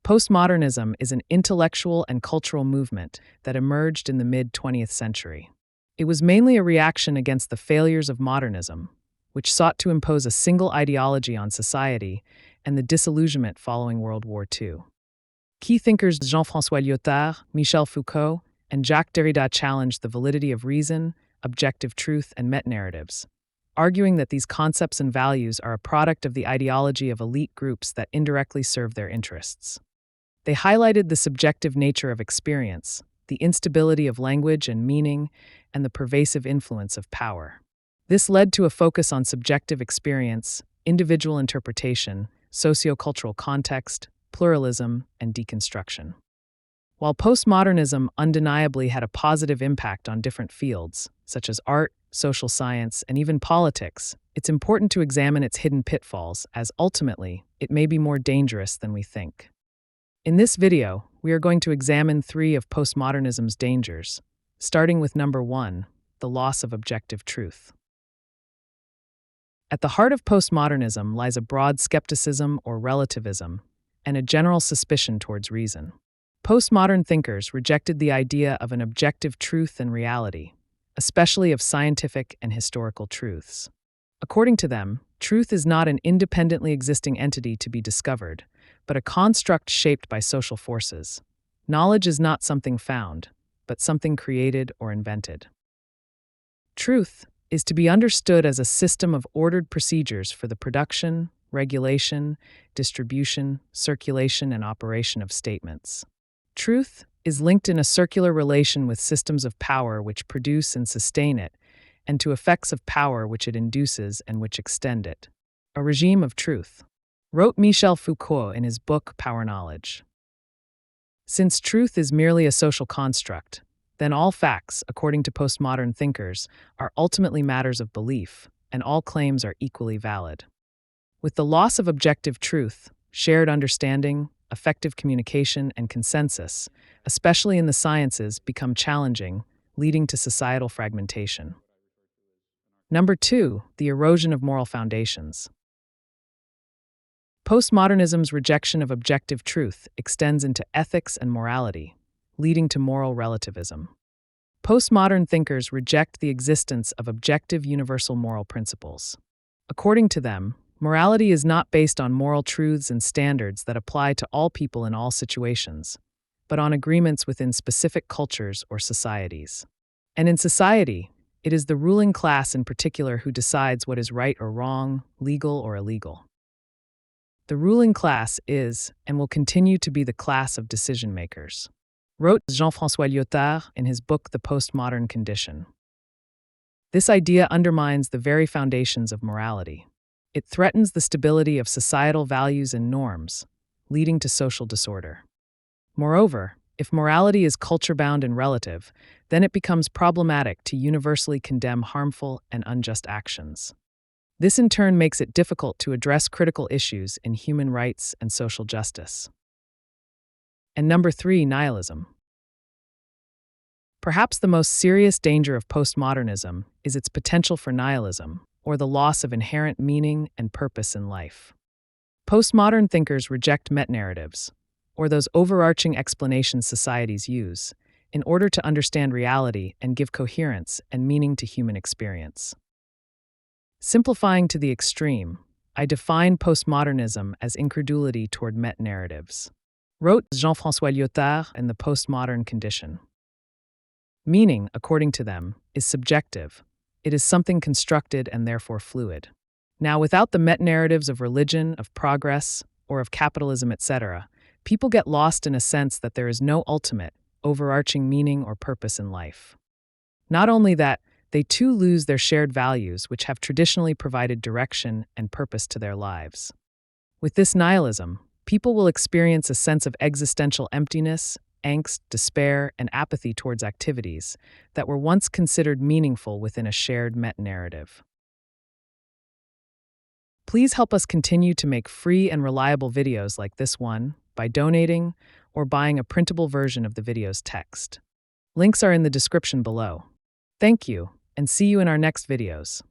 Postmodernism is an intellectual and cultural movement that emerged in the mid-20th century. It was mainly a reaction against the failures of modernism, which sought to impose a single ideology on society, and the disillusionment following World War II. Key thinkers Jean-François Lyotard, Michel Foucault, and Jacques Derrida challenged the validity of reason, objective truth, and metanarratives, arguing that these concepts and values are a product of the ideology of elite groups that indirectly serve their interests. They highlighted the subjective nature of experience, the instability of language and meaning, and the pervasive influence of power. This led to a focus on subjective experience, individual interpretation, sociocultural context, pluralism, and deconstruction. While postmodernism undeniably had a positive impact on different fields, such as art, social science, and even politics, it's important to examine its hidden pitfalls, as ultimately, it may be more dangerous than we think. In this video, we are going to examine 3 of postmodernism's dangers, starting with number 1, the loss of objective truth. At the heart of postmodernism lies a broad skepticism or relativism, and a general suspicion towards reason. Postmodern thinkers rejected the idea of an objective truth and reality, especially of scientific and historical truths. According to them, truth is not an independently existing entity to be discovered, but a construct shaped by social forces. Knowledge is not something found, but something created or invented. Truth is to be understood as a system of ordered procedures for the production, regulation, distribution, circulation, and operation of statements. Truth is linked in a circular relation with systems of power which produce and sustain it, and to effects of power which it induces and which extend it. A regime of truth, wrote Michel Foucault in his book Power Knowledge. Since truth is merely a social construct, then all facts, according to postmodern thinkers, are ultimately matters of belief, and all claims are equally valid. With the loss of objective truth, shared understanding, effective communication, and consensus, especially in the sciences, become challenging, leading to societal fragmentation. Number 2, the erosion of moral foundations. Postmodernism's rejection of objective truth extends into ethics and morality, leading to moral relativism. Postmodern thinkers reject the existence of objective universal moral principles. According to them, morality is not based on moral truths and standards that apply to all people in all situations, but on agreements within specific cultures or societies. And in society, it is the ruling class in particular who decides what is right or wrong, legal or illegal. The ruling class is, and will continue to be, the class of decision-makers, wrote Jean-François Lyotard in his book The Postmodern Condition. This idea undermines the very foundations of morality. It threatens the stability of societal values and norms, leading to social disorder. Moreover, if morality is culture-bound and relative, then it becomes problematic to universally condemn harmful and unjust actions. This in turn makes it difficult to address critical issues in human rights and social justice. And number 3, nihilism. Perhaps the most serious danger of postmodernism is its potential for nihilism, or the loss of inherent meaning and purpose in life. Postmodern thinkers reject metanarratives, or those overarching explanations societies use, in order to understand reality and give coherence and meaning to human experience. Simplifying to the extreme, I define postmodernism as incredulity toward metanarratives, wrote Jean-François Lyotard in The Postmodern Condition. Meaning, according to them, is subjective. It is something constructed and therefore fluid. Now, without the metanarratives of religion, of progress, or of capitalism, etc., people get lost in a sense that there is no ultimate, overarching meaning or purpose in life. Not only that, they too lose their shared values, which have traditionally provided direction and purpose to their lives. With this nihilism, people will experience a sense of existential emptiness, angst, despair, and apathy towards activities that were once considered meaningful within a shared metanarrative. Please help us continue to make free and reliable videos like this one by donating or buying a printable version of the video's text. Links are in the description below. Thank you, and see you in our next videos.